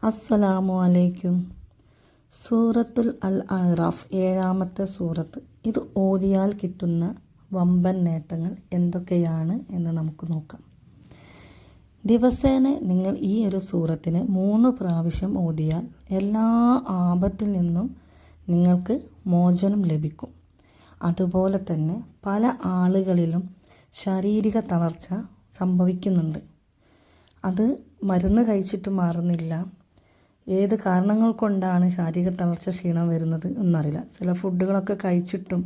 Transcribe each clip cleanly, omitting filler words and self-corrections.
അസ്സലാമു അലൈക്കും. സൂറത്തുൽ അൽ അറാഫ്, 7-ാമത്തെ സൂറത്ത്. ഇത് ഓതിയാൽ കിട്ടുന്ന വമ്പൻ നേട്ടങ്ങൾ എന്തൊക്കെയാണ് എന്ന് നമുക്ക് നോക്കാം. ദിവസേന നിങ്ങൾ ഈ ഒരു സൂറത്തിന് 3 പ്രാവശ്യം ഓതിയാൽ എല്ലാ ആപത്തിൽ നിന്നും നിങ്ങൾക്ക് മോചനം ലഭിക്കും. അതുപോലെ തന്നെ പല ആളുകളിലും ശാരീരിക തളർച്ച സംഭവിക്കുന്നുണ്ട്. അത് മരുന്ന് കഴിച്ചിട്ട് മാറുന്നില്ല. ഏത് കാരണങ്ങൾ കൊണ്ടാണ് ശാരീരിക തളർച്ച, ക്ഷീണം വരുന്നത് എന്നറിയില്ല. ചില ഫുഡുകളൊക്കെ കഴിച്ചിട്ടും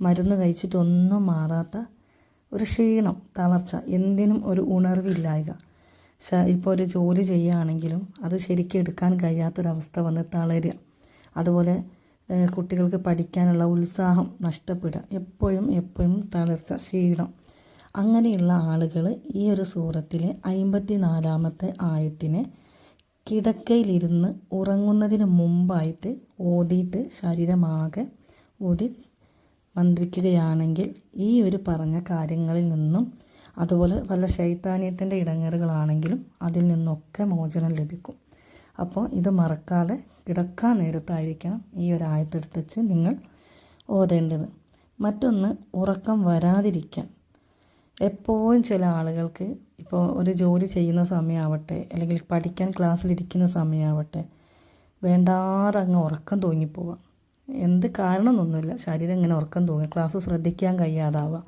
മരുന്ന് കഴിച്ചിട്ടും ഒന്നും മാറാത്ത ഒരു ക്ഷീണം, തളർച്ച, എന്തിനും ഒരു ഉണർവില്ലായ്ക. ഇപ്പോൾ ഒരു ജോലി ചെയ്യുകയാണെങ്കിലും അത് ശരിക്കും എടുക്കാൻ കഴിയാത്തൊരവസ്ഥ വന്ന് തളരുക. അതുപോലെ കുട്ടികൾക്ക് പഠിക്കാനുള്ള ഉത്സാഹം നഷ്ടപ്പെടുക, എപ്പോഴും തളർച്ച, ക്ഷീണം. അങ്ങനെയുള്ള ആളുകൾ ഈ ഒരു സൂറത്തിലെ 54-ാമത്തെ ആയത്തിനെ കിടക്കയിലിരുന്ന് ഉറങ്ങുന്നതിന് മുമ്പായിട്ട് ഓതിയിട്ട് ശരീരമാകെ ഊതി മന്ത്രിക്കുകയാണെങ്കിൽ ഈ ഒരു പറഞ്ഞ കാര്യങ്ങളിൽ നിന്നും, അതുപോലെ വല്ല ശൈത്താനീയത്തിൻ്റെ ഇടങ്ങേറുകളാണെങ്കിലും അതിൽ നിന്നൊക്കെ മോചനം ലഭിക്കും. അപ്പോൾ ഇത് മറക്കാതെ കിടക്കാൻ നേരത്തായിരിക്കണം ഈ ഒരു ആയത്തെടുത്ത് വെച്ച് നിങ്ങൾ ഓതേണ്ടത്. മറ്റൊന്ന്, ഉറക്കം വരാതിരിക്കാൻ. എപ്പോഴും ചില ആളുകൾക്ക് ഇപ്പോൾ ഒരു ജോലി ചെയ്യുന്ന സമയമാവട്ടെ, അല്ലെങ്കിൽ പഠിക്കാൻ ക്ലാസ്സിലിരിക്കുന്ന സമയമാവട്ടെ, വേണ്ടാതെ അങ്ങ് ഉറക്കം തൂങ്ങിപ്പോവുക. എന്ത് കാരണമൊന്നുമില്ല, ശരീരം ഇങ്ങനെ ഉറക്കം തൂങ്ങുക, ക്ലാസ് ശ്രദ്ധിക്കാൻ കഴിയാതാവുക,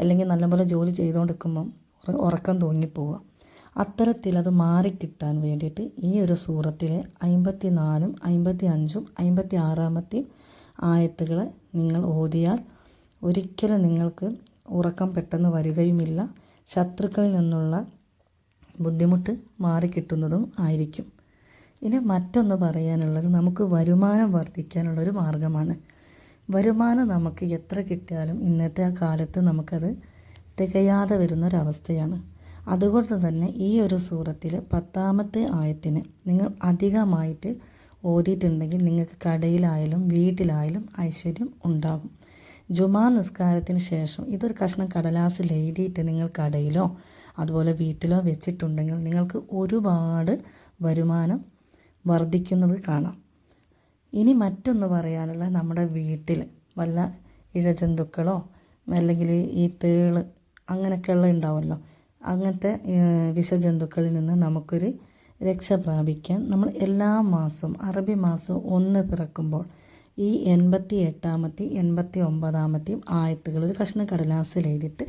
അല്ലെങ്കിൽ നല്ലപോലെ ജോലി ചെയ്തുകൊണ്ടിരിക്കുമ്പം ഉറക്കം തൂങ്ങിപ്പോവുക. അത്തരത്തിൽ അത് മാറിക്കിട്ടാൻ വേണ്ടിയിട്ട് ഈ ഒരു സൂറത്തിലെ 54, 55, 56 ആയത്തുകൾ നിങ്ങൾ ഓതിയാൽ ഒരിക്കലും നിങ്ങൾക്ക് ഉറക്കം പെട്ടെന്ന് വരികയുമില്ല. ശത്രുക്കളിൽ നിന്നുള്ള ബുദ്ധിമുട്ട് മാറിക്കിട്ടുന്നതും ആയിരിക്കും. ഇനി മറ്റൊന്ന് പറയാനുള്ളത്, നമുക്ക് വരുമാനം വർദ്ധിക്കാനുള്ളൊരു മാർഗമാണ്. വരുമാനം നമുക്ക് എത്ര കിട്ടിയാലും ഇന്നത്തെ ആ കാലത്ത് നമുക്കത് തികയാതെ വരുന്നൊരവസ്ഥയാണ്. അതുകൊണ്ട് തന്നെ ഈ ഒരു സൂറത്തിൽ 10-ാമത്തെ ആയത്തിന് നിങ്ങൾ അധികമായിട്ട് ഓതിയിട്ടുണ്ടെങ്കിൽ നിങ്ങൾക്ക് കടയിലായാലും വീട്ടിലായാലും ഐശ്വര്യം ഉണ്ടാകും. ജുമാ നിസ്കാരത്തിന് ശേഷം ഇതൊരു കഷ്ണം കടലാസിൽ എഴുതിയിട്ട് നിങ്ങൾ കടയിലോ അതുപോലെ വീട്ടിലോ വെച്ചിട്ടുണ്ടെങ്കിൽ നിങ്ങൾക്ക് ഒരുപാട് വരുമാനം വർദ്ധിക്കുന്നത് കാണാം. ഇനി മറ്റൊന്ന് പറയാനുള്ള, നമ്മുടെ വീട്ടിൽ വല്ല ഇഴജന്തുക്കളോ അല്ലെങ്കിൽ ഈ തേള് അങ്ങനെയൊക്കെയുള്ള ഉണ്ടാവുമല്ലോ, അങ്ങനത്തെ വിഷജന്തുക്കളിൽ നിന്ന് നമുക്കൊരു രക്ഷ പ്രാപിക്കാൻ നമ്മൾ എല്ലാ മാസവും, അറബി മാസം 1 പിറക്കുമ്പോൾ ഈ 88-ാമത്തെ 89-ാമത്തെ ആയത്തുകൾ ഒരു കഷ്ണം കടലാസിൽ എഴുതിയിട്ട്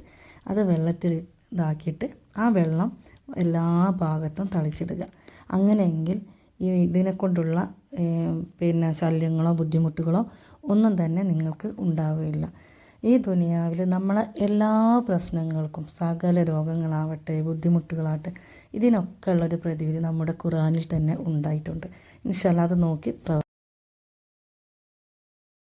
അത് വെള്ളത്തിൽ ഇതാക്കിയിട്ട് ആ വെള്ളം എല്ലാ ഭാഗത്തും തളിച്ചിടുക. അങ്ങനെയെങ്കിൽ ഈ ഇതിനെക്കൊണ്ടുള്ള ശല്യങ്ങളോ ബുദ്ധിമുട്ടുകളോ ഒന്നും തന്നെ നിങ്ങൾക്ക് ഉണ്ടാവുകയില്ല. ഈ ദുനിയാവിൽ നമ്മളെ എല്ലാ പ്രശ്നങ്ങൾക്കും, സകല രോഗങ്ങളാവട്ടെ ബുദ്ധിമുട്ടുകളാവട്ടെ, ഇതിനൊക്കെ ഉള്ളൊരു പ്രതിവിധി നമ്മുടെ ഖുർആനിൽ തന്നെ ഉണ്ടായിട്ടുണ്ട്. ഇൻഷാ അല്ലാഹ് അത് നോക്കി